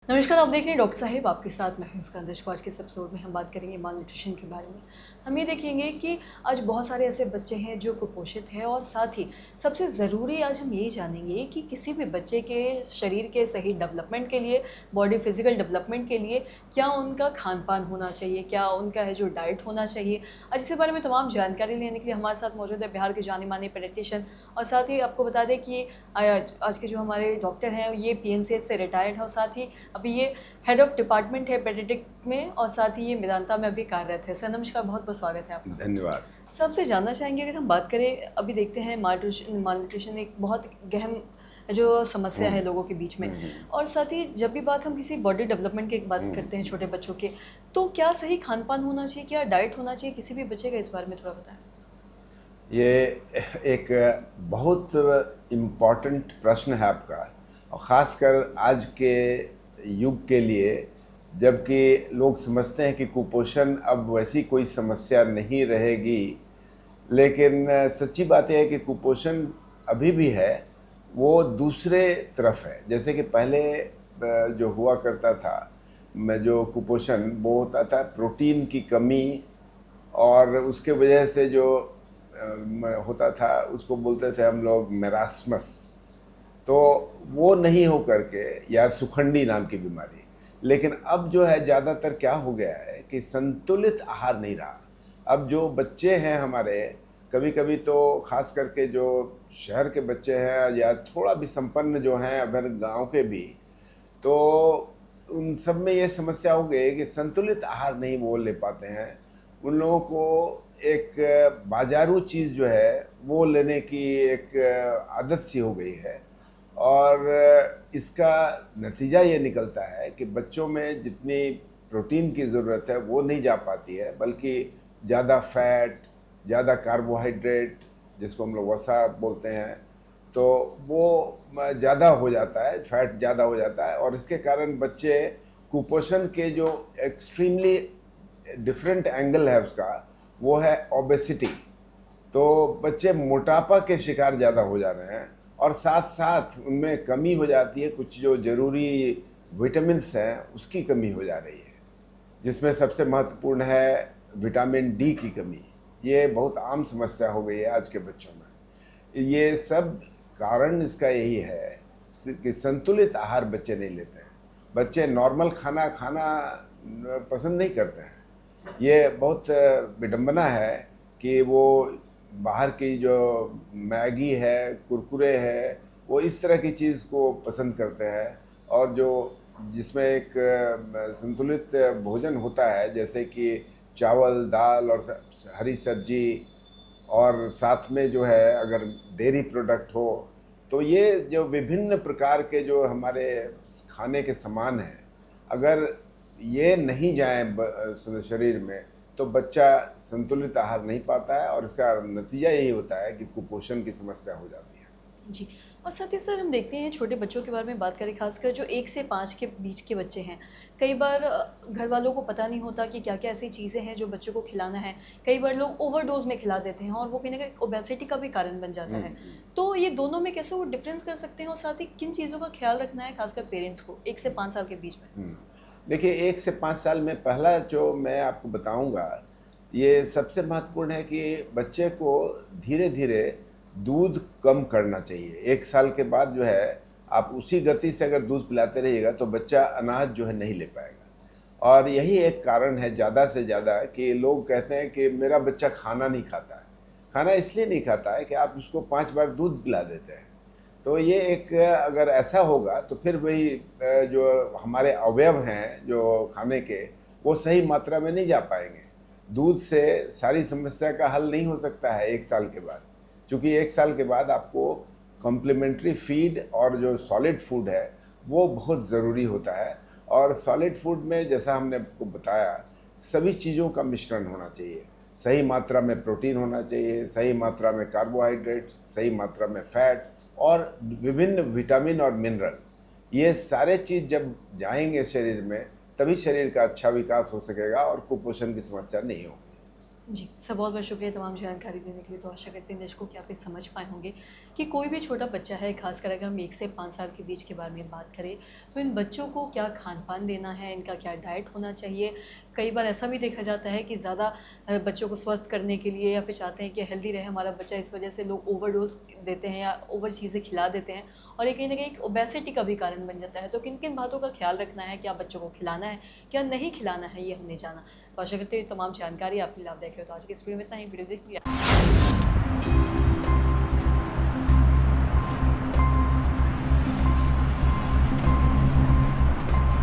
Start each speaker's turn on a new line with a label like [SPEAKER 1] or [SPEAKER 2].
[SPEAKER 1] नमस्कार, आप देख रहे हैं डॉक्टर साहिब आपके साथ मैं हूं स्कंदश। आज के इस एपिसोड में हम बात करेंगे माल न्यूट्रिशन के बारे में। हम ये देखेंगे कि आज बहुत सारे ऐसे बच्चे हैं जो कुपोषित हैं और साथ ही सबसे ज़रूरी आज हम ये जानेंगे कि किसी भी बच्चे के शरीर के सही डेवलपमेंट के लिए, बॉडी फिजिकल डेवलपमेंट के लिए क्या उनका खान पान होना चाहिए, क्या उनका है जो डाइट होना चाहिए। आज इसी बारे में तमाम जानकारी लेने के लिए हमारे साथ मौजूद है बिहार के जाने माने पेडियाट्रिशियन और साथ ही आपको बता दें कि आज के जो हमारे डॉक्टर हैं ये PMCH से रिटायर्ड है और साथ ही अभी ये हेड ऑफ डिपार्टमेंट है पेडियाट्रिक में और साथ ही ये मेदांता में अभी कार्यरत है। सर नमस्कार, बहुत बहुत स्वागत है आपका।
[SPEAKER 2] धन्यवाद।
[SPEAKER 1] सर आपसे जानना चाहेंगे, अगर हम बात करें अभी देखते हैं मालन्यूट्रिशन एक बहुत गहन जो समस्या है लोगों के बीच में और साथ ही जब भी बात हम किसी बॉडी डेवलपमेंट की बात करते हैं छोटे बच्चों के, तो क्या सही खान पान होना चाहिए, क्या डाइट होना चाहिए किसी भी बच्चे का, इस बारे में थोड़ा बताएं।
[SPEAKER 2] ये एक बहुत इम्पॉर्टेंट प्रश्न है आपका, और ख़ासकर आज के युग के लिए, जबकि लोग समझते हैं कि कुपोषण अब वैसी कोई समस्या नहीं रहेगी। लेकिन सच्ची बात यह है कि कुपोषण अभी भी है, वो दूसरे तरफ है। जैसे कि पहले जो हुआ करता था, जो कुपोषण वो होता था प्रोटीन की कमी, और उसके वजह से जो होता था उसको बोलते थे हम लोग मेरास्मस। तो वो नहीं हो करके, या सुखंडी नाम की बीमारी। लेकिन अब जो है ज़्यादातर क्या हो गया है कि संतुलित आहार नहीं रहा। अब जो बच्चे हैं हमारे, कभी कभी तो ख़ास करके जो शहर के बच्चे हैं या थोड़ा भी संपन्न जो हैं अगर गांव के भी, तो उन सब में ये समस्या हो गई कि संतुलित आहार नहीं वो ले पाते हैं। उन लोगों को एक बाजारू चीज़ जो है वो लेने की एक आदत सी हो गई है, और इसका नतीजा ये निकलता है कि बच्चों में जितनी प्रोटीन की ज़रूरत है वो नहीं जा पाती है, बल्कि ज़्यादा फैट, ज़्यादा कार्बोहाइड्रेट, जिसको हम लोग वसा बोलते हैं, तो वो ज़्यादा हो जाता है, फैट ज़्यादा हो जाता है। और इसके कारण बच्चे कुपोषण के जो एक्सट्रीमली डिफरेंट एंगल है उसका, वो है ओबेसिटी। तो बच्चे मोटापा के शिकार ज़्यादा हो जा रहे हैं, और साथ साथ उनमें कमी हो जाती है, कुछ जो ज़रूरी विटामिन्स हैं उसकी कमी हो जा रही है, जिसमें सबसे महत्वपूर्ण है विटामिन डी की कमी। ये बहुत आम समस्या हो गई है आज के बच्चों में। ये सब कारण इसका यही है कि संतुलित आहार बच्चे नहीं लेते हैं। बच्चे नॉर्मल खाना खाना पसंद नहीं करते हैं। ये बहुत विडंबना है कि वो बाहर की जो मैगी है, कुरकुरे है, वो इस तरह की चीज़ को पसंद करते हैं। और जो जिसमें एक संतुलित भोजन होता है, जैसे कि चावल, दाल और हरी सब्जी, और साथ में जो है अगर डेयरी प्रोडक्ट हो, तो ये जो विभिन्न प्रकार के जो हमारे खाने के सामान हैं, अगर ये नहीं जाए शरीर में, तो बच्चा संतुलित आहार नहीं पाता है, और इसका नतीजा यही होता है कि कुपोषण की समस्या हो जाती है।
[SPEAKER 1] जी, और साथ ही सर हम देखते हैं छोटे बच्चों के बारे में बात करें, खासकर जो 1 से 5 के बीच के बच्चे हैं, कई बार घर वालों को पता नहीं होता कि क्या क्या ऐसी चीज़ें हैं जो बच्चों को खिलाना है। कई बार लोग ओवरडोज में खिला देते हैं और वो कहीं ना कहीं ओबेसिटी का भी कारण बन जाता है। तो ये दोनों में कैसे वो डिफरेंस कर सकते हैं और साथ ही किन चीज़ों का ख्याल रखना है खासकर पेरेंट्स को 1 से 5 साल के बीच में।
[SPEAKER 2] देखिए, 1 से 5 साल में पहला जो मैं आपको बताऊंगा, ये सबसे महत्वपूर्ण है कि बच्चे को धीरे धीरे दूध कम करना चाहिए। 1 साल के बाद जो है आप उसी गति से अगर दूध पिलाते रहिएगा तो बच्चा अनाज जो है नहीं ले पाएगा। और यही एक कारण है ज़्यादा से ज़्यादा कि लोग कहते हैं कि मेरा बच्चा खाना नहीं खाता है। खाना इसलिए नहीं खाता है कि आप उसको 5 बार दूध पिला देते हैं। तो ये एक, अगर ऐसा होगा तो फिर वही जो हमारे अवयव हैं जो खाने के, वो सही मात्रा में नहीं जा पाएंगे। दूध से सारी समस्या का हल नहीं हो सकता है 1 साल के बाद, क्योंकि 1 साल के बाद आपको कॉम्प्लीमेंट्री फीड और जो सॉलिड फूड है वो बहुत ज़रूरी होता है। और सॉलिड फूड में, जैसा हमने आपको बताया, सभी चीज़ों का मिश्रण होना चाहिए। सही मात्रा में प्रोटीन होना चाहिए, सही मात्रा में कार्बोहाइड्रेट, सही मात्रा में फैट, और विभिन्न विटामिन और मिनरल। ये सारे चीज़ जब जाएंगे शरीर में, तभी शरीर का अच्छा विकास हो सकेगा और कुपोषण की समस्या नहीं होगी।
[SPEAKER 1] जी, सर बहुत बहुत शुक्रिया तमाम जानकारी देने के लिए। तो आशा करते हैं दर्शकों कि आप ये समझ पाए होंगे कि कोई भी छोटा बच्चा है, खासकर अगर हम 1 से 5 साल के बीच के बारे में बात करें, तो इन बच्चों को क्या खान-पान देना है, इनका क्या डाइट होना चाहिए। कई बार ऐसा भी देखा जाता है कि ज़्यादा बच्चों को स्वस्थ करने के लिए या फिर चाहते हैं कि हेल्दी रहे हमारा बच्चा, इस वजह से लोग ओवरडोज़ देते हैं या ओवर चीज़ें खिला देते हैं और ये कहीं न कहीं एक ओबेसिटी का भी कारण बन जाता है। तो किन-किन बातों का ख़्याल रखना है, क्या बच्चों को खिलाना है, क्या नहीं खिलाना है, ये हमने जाना। तो आशा करते हैं तमाम जानकारी आपके लिए लाभदायक रहे। तो आज की इस वीडियो में इतना ही। वीडियो देखने के लिए